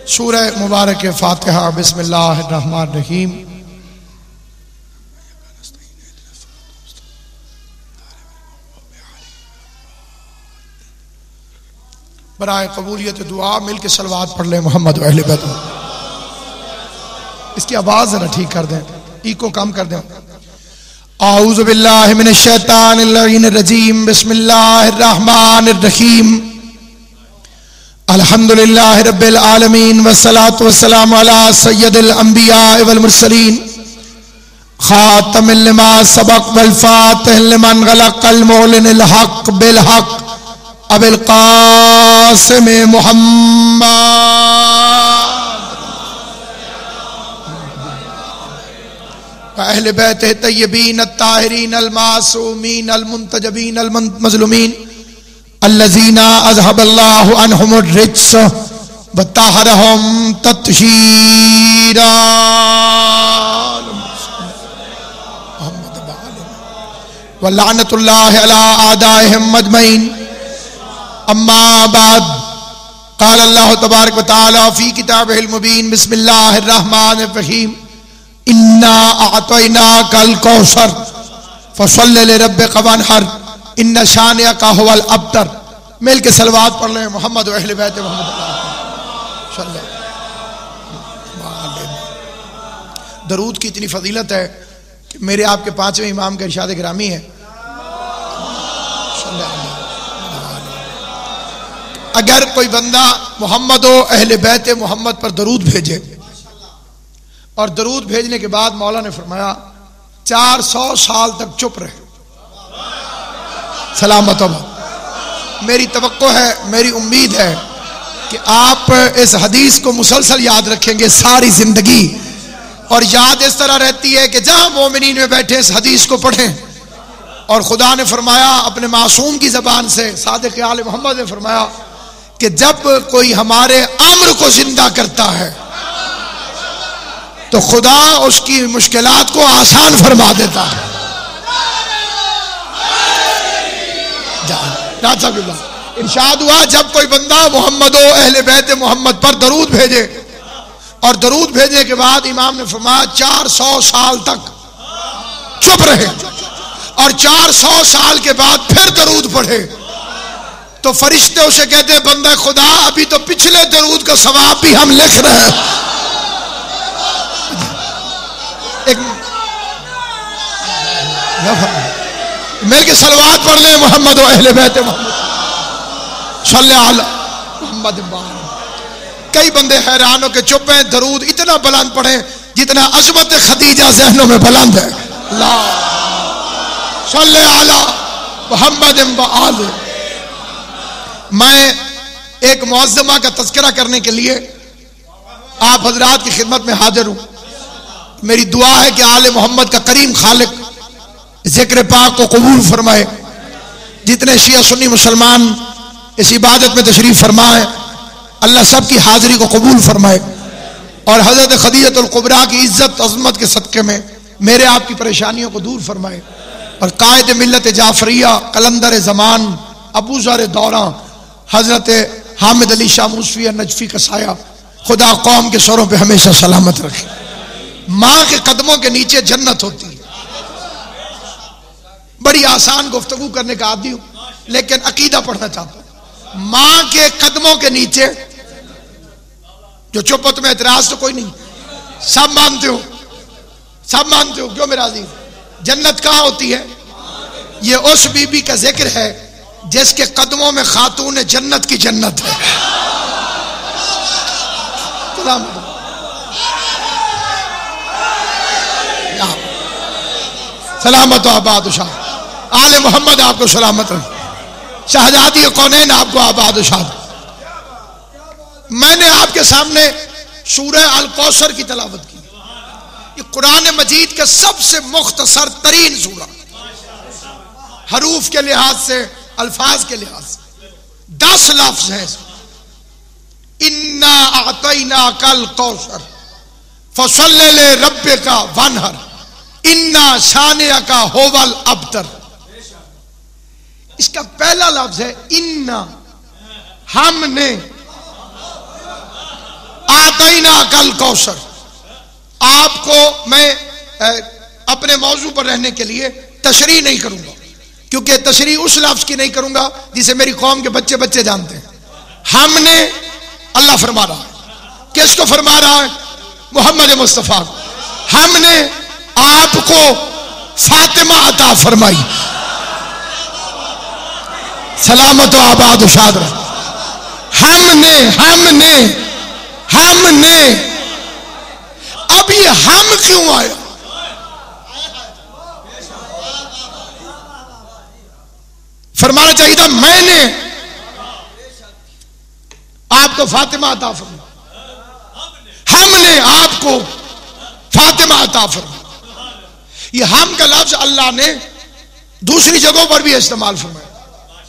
سورہ مبارک فاتحہ۔ بسم اللہ الرحمن الرحیم۔ برائے قبولیت دعا مل کے صلوات پڑھ لیں محمد و اہل بیت۔ اس کی آواز ذرا ٹھیک کر دیں، ایکو کم کر دیں۔ اعوذ باللہ من الشیطان اللعین الرجیم۔ بسم اللہ الرحمن الرحیم۔ الحمدللہ رب العالمین والصلاة والسلام علی سید الانبیاء والمرسلین خاتم لما سبق والفاتح لمن غلق المعلن الحق بالحق ابو القاسم محمد اہل بیت طیبین الطاہرین المعصومین المنتجبین المظلومین الذین اذهب اللہ عنہم الرجس وطہرہم تطہیرا ولعنۃ اللہ علی اعدائہم اجمعین۔ اما بعد، قال اللہ تبارک وتعالی فی کتابہ المبین۔ بسم اللہ الرحمن الرحیم۔ انا اعطیناک الکوثر فصل لربک وانحر ان شانئک ھو الابتر۔ مل کے صلوات پڑھ لیں محمد و اہل بیت محمد صلی اللہ علیہ وسلم۔ درود کی اتنی فضیلت ہے کہ میرے آپ کے پانچویں امام کا ارشاد گرامی ہے، اگر کوئی بندہ محمد و اہل بیت محمد پر درود بھیجے اور درود بھیجنے کے بعد مولا نے فرمایا 400 سال تک چپ رہے، سلامت ہو۔ میری توقع ہے، میری امید ہے کہ آپ اس حدیث کو مسلسل یاد رکھیں گے ساری زندگی، اور یاد اس طرح رہتی ہے کہ جہاں مومنین میں بیٹھے اس حدیث کو پڑھیں۔ اور خدا نے فرمایا اپنے معصوم کی زبان سے، صادق آل محمد نے فرمایا کہ جب کوئی ہمارے امر کو زندہ کرتا ہے تو خدا اس کی مشکلات کو آسان فرما دیتا ہے۔ ارشاد ہوا جب کوئی بندہ محمد و اہل بیت محمد پر درود بھیجے اور درود بھیجنے کے بعد امام نے فرمایا 400 سال تک چپ رہے اور 400 سال کے بعد پھر درود پڑھے تو فرشتے اسے کہتے ہیں بندہ خدا ابھی تو پچھلے درود کا ثواب بھی ہم لکھ رہے ہیں۔ مل کے صلوات پڑھ لیں محمد و اہل بیت محمد صلی اللہ محمد۔ کئی بندے حیران ہو کے چپ ہیں، درود اتنا بلند پڑھیں جتنا عظمت خدیجہ ذہنوں میں بلند ہے۔ اللہ صلی اللہ محمد وآل۔ میں ایک معظمہ کا تذکرہ کرنے کے لیے آپ حضرات کی خدمت میں حاضر ہوں۔ میری دعا ہے کہ آل محمد کا کریم خالق ذکر پاک کو قبول فرمائے۔ جتنے شیعہ سنی مسلمان اس عبادت میں تشریف فرمائے اللہ سب کی حاضری کو قبول فرمائے، اور حضرت خدیجہ الکبریٰ کی عزت عظمت کے صدقے میں میرے آپ کی پریشانیوں کو دور فرمائے، اور قائد ملت جعفریہ قلندر زمان ابو ذر دوراں حضرت حامد علی شاہ موسوی نجفی کا سایہ خدا قوم کے سروں پہ ہمیشہ سلامت رکھے۔ ماں کے قدموں کے نیچے جنت ہوتی ہے۔ بڑی آسان گفتگو کرنے کا عادی ہوں لیکن عقیدہ پڑھنا چاہتا ہوں۔ ماں کے قدموں کے نیچے، جو چپ ہو تمہیں اعتراض تو کوئی نہیں، سب مانتے ہو، سب مانتے ہو کیوں میرا عزیز؟ جنت کہاں ہوتی ہے؟ یہ اس بی بی کا ذکر ہے جس کے قدموں میں خاتون جنت کی جنت ہے۔ سلامت و آباد شاہ آل محمد آپ کو سلامت رکھے، شہزادی کونین آپ کو آباد و شاد۔ میں نے آپ کے سامنے سورہ الکوثر کی تلاوت کی۔ یہ قرآن مجید کا سب سے مختصر ترین سورہ، حروف کے لحاظ سے، الفاظ کے لحاظ سے 10 لفظ ہیں۔ انا اعطیناک الکوثر فصل لربک وانحر انا شانئک ھو الابتر۔ اس کا پہلا لفظ ہے انا، ہم نے آتینا کل کوثر. آپ کو میں اپنے موضوع پر رہنے کے لیے تشریح نہیں کروں گا, کیونکہ تشریح اس لفظ کی نہیں کروں گا جسے میری قوم کے بچے جانتے ہیں. ہم نے, اللہ فرما رہا ہے, کس کو فرما رہا ہے؟ محمد مصطفیٰ کو. ہم نے آپ کو فاطمہ عطا فرمائی, سلامت و آباد و شاد رہے. ہم نے اب یہ ہم کیوں آیا؟ فرمانا چاہیے تھا میں نے آپ کو فاطمہ عطا فرمائی, ہم نے آپ کو فاطمہ عطا فرمائی. یہ ہم کا لفظ اللہ نے دوسری جگہوں پر بھی استعمال فرمایا.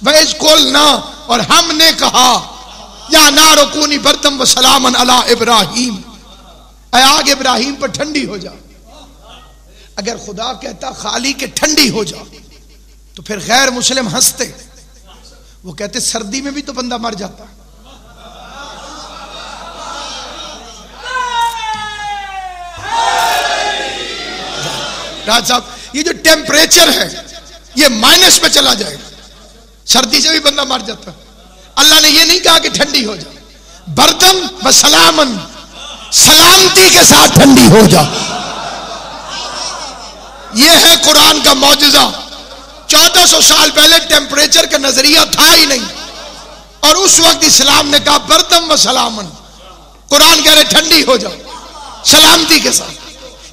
وَإِذْ قُلْنَا, اور ہم نے کہا, یا نارُ کُونِی بَرْدًا وَسَلَامًا عَلَىٰ ابراہیم, اے آگ ابراہیم پر ٹھنڈی ہو جا. اگر خدا کہتا خالی کہ ٹھنڈی ہو جا تو پھر غیر مسلم ہنستے, وہ کہتے سردی میں بھی تو بندہ مر جاتا. راج صاحب, یہ جو ٹیمپریچر ہے یہ مائنس میں چلا جائے گا, سردی سے بھی بندہ مر جاتا. اللہ نے یہ نہیں کہا کہ ٹھنڈی ہو جا, بردن و سلامن, سلامتی کے ساتھ ٹھنڈی ہو جا. یہ ہے قرآن کا معجزہ. 1400 سال پہلے ٹیمپریچر کا نظریہ تھا ہی نہیں, اور اس وقت اسلام نے کہا بردم و سلامن. قرآن کہہ رہے ٹھنڈی ہو جاؤ سلامتی کے ساتھ.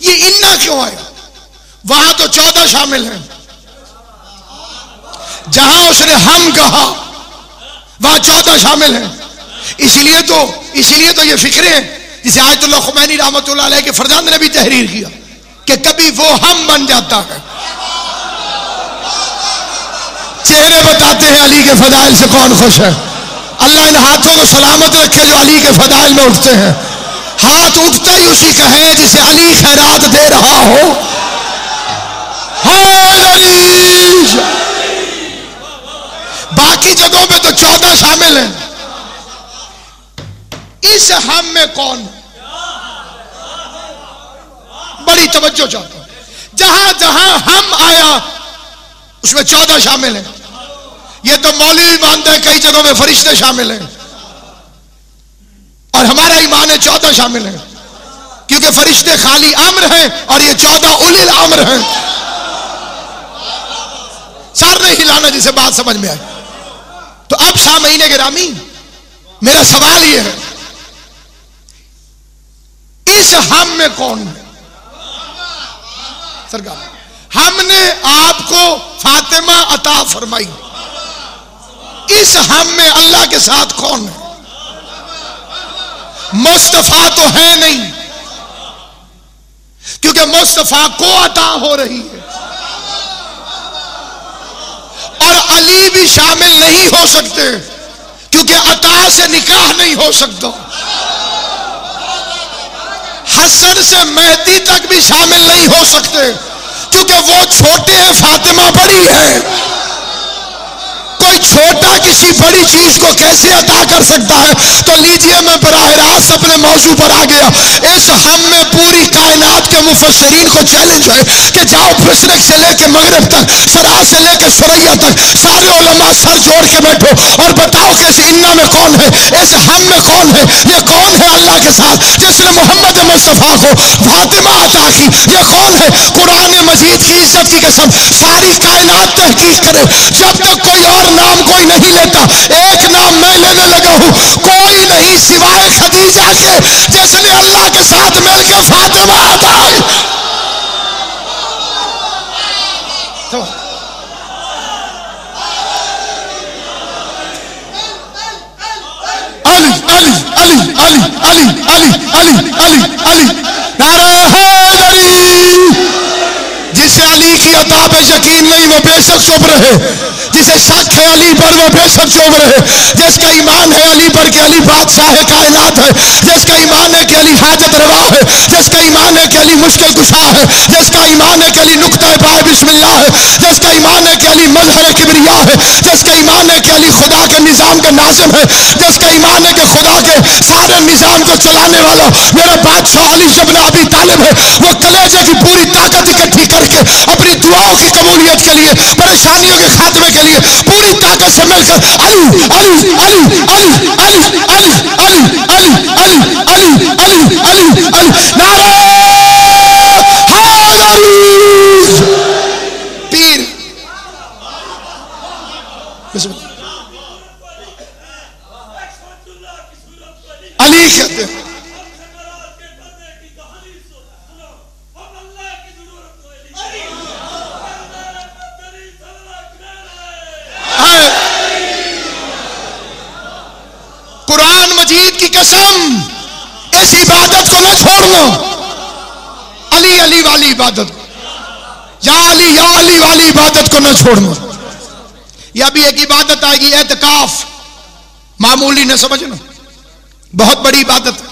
یہ انا کیوں آیا؟ وہاں تو 14 شامل ہیں, جہاں اس نے ہم کہا وہاں 14 شامل ہیں. اسی لیے تو یہ فکریں جسے آیت اللہ خمینی رحمۃ اللہ علیہ کے فرزند نے بھی تحریر کیا کہ کبھی وہ ہم بن جاتا ہے. چہرے بتاتے ہیں علی کے فضائل سے کون خوش ہے. اللہ ان ہاتھوں کو سلامت رکھے جو علی کے فضائل میں اٹھتے ہیں. ہاتھ اٹھتا ہی اسی کا ہے جسے علی خیرات دے رہا ہو. باقی جگہوں پہ تو 14 شامل ہیں. اس ہم میں کون ہے؟ بڑی توجہ چاہتا ہوں. جہاں جہاں ہم آیا اس میں 14 شامل ہیں. یہ تو مولوی مانتا ہے کئی جگہوں میں فرشتے شامل ہیں, اور ہمارا ایمان ہے 14 شامل ہیں, کیونکہ فرشتے خالی امر ہیں اور یہ 14 اولی الامر ہیں. سر نہیں ہلانا جسے بات سمجھ میں آئی. تو اب سامعین گرامی, میرا سوال یہ ہے, اس ہم میں کون ہے؟ سرکار, ہم نے آپ کو فاطمہ عطا فرمائی. اس ہم میں اللہ کے ساتھ کون ہے؟ مصطفیٰ تو ہے نہیں, کیونکہ مصطفیٰ کو عطا ہو رہی ہے, اور علی بھی شامل نہیں ہو سکتے کیونکہ عطا سے نکاح نہیں ہو سکتا. حسن سے مہدی تک بھی شامل نہیں ہو سکتے کیونکہ وہ چھوٹے ہیں, فاطمہ بڑی ہے. کوئی چھوٹا کسی بڑی چیز کو کیسے عطا کر سکتا ہے؟ تو لیجئے میں براہ راست اپنے موضوع پر آ گیا. اس ہم میں پوری کائنات کے مفسرین کو چیلنج ہے کہ جاؤ مشرق سے لے کے مغرب تک, سرا سے لے کے سریا تک, سارے علماء سر جوڑ کے بیٹھو اور بتاؤ کہ اس انا میں کون ہے, اس ہم میں کون ہے. یہ کون ہے اللہ کے ساتھ جس نے محمد مصطفیٰ کو فاطمہ عطا کی؟ یہ کون ہے؟ قرآن مجید کی عزت کی قسم ساری کائنات تحقیق کرے, جب تک کوئی اور نام کوئی نہیں لیتا, ایک نام میں لینے لگا ہوں, کوئی نہیں سوائے خدیجہ کے جس نے اللہ کے ساتھ مل کے فاطمہ عطا. علی علی علی علی علی علی علی علی علی نعرہ حیدری. جسے علی کی عطا پہ یقین نہیں وہ بے شک چپ رہے, جسے شک ہے علی پر وہ بے شک چپ رہے, جس کا ایمان ہے علی پر کہ علی بادشاہ کائنات ہے, جس کا ایمان ہے کہ علی حاجت روا ہے, جس کا ایمان ہے کہ علی مشکل کشا ہے، جس کا ایمان ہے کہ علی نقطہ پائے بسم اللہ ہے، جس کا ایمان ہے کہ علی مظہر کبریا ہے، جس کا ایمان ہے کہ علی خدا کے نظام کا ناظم ہے، جس کا ایمان ہے کہ خدا کے سارے نظام کو چلانے والا میرا بادشاہ علی ابن ابی طالب ہے، وہ کلیجے کی پوری طاقت اکٹھی کر کے اپنی دعاؤں کی قبولیت کے لیے، پریشانیوں کے خاتمے کے لیے پوری طاقت سے مل کر علی علی علی علی علی علی علی علی علی علی علی علی علی نعرہ حیدری پیر علی کہتے ہیں قرآن مجید کی قسم اس عبادت کو نہ چھوڑنا، علی علی والی عبادت، یا علی والی عبادت کو نہ چھوڑنا۔ یا بھی ایک عبادت آئے گی اعتکاف، معمولی نہ سمجھنا، بہت بڑی عبادت ہے۔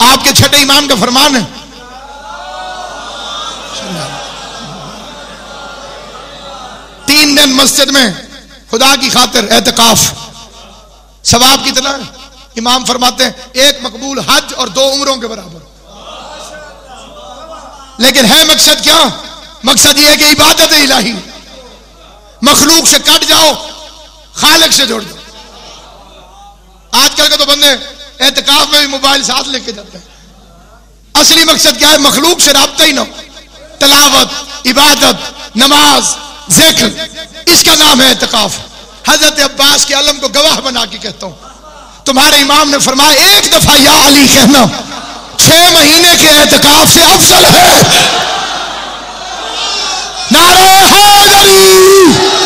آپ کے چھٹے امام کا فرمان ہے 3 دن مسجد میں خدا کی خاطر اعتکاف، ثواب کتنا ہے؟ امام فرماتے ہیں 1 مقبول حج اور 2 عمروں کے برابر۔ لیکن ہے مقصد کیا؟ مقصد یہ ہے کہ عبادت الہی، مخلوق سے کٹ جاؤ، خالق سے جڑ جاؤ۔ آج کل کے تو بندے اعتکاف میں بھی موبائل ساتھ لے کے جاتے ہیں، اصلی مقصد کیا ہے؟ مخلوق سے رابطہ ہی نہ ہو، تلاوت، عبادت، نماز، ذکر، اس کا نام ہے اعتکاف۔ حضرت عباس کے علم کو گواہ بنا کے کہتا ہوں، تمہارے امام نے فرمایا 1 دفعہ یا علی کہنا 6 مہینے کے اعتکاف سے افضل ہے۔ نعرہ حیدری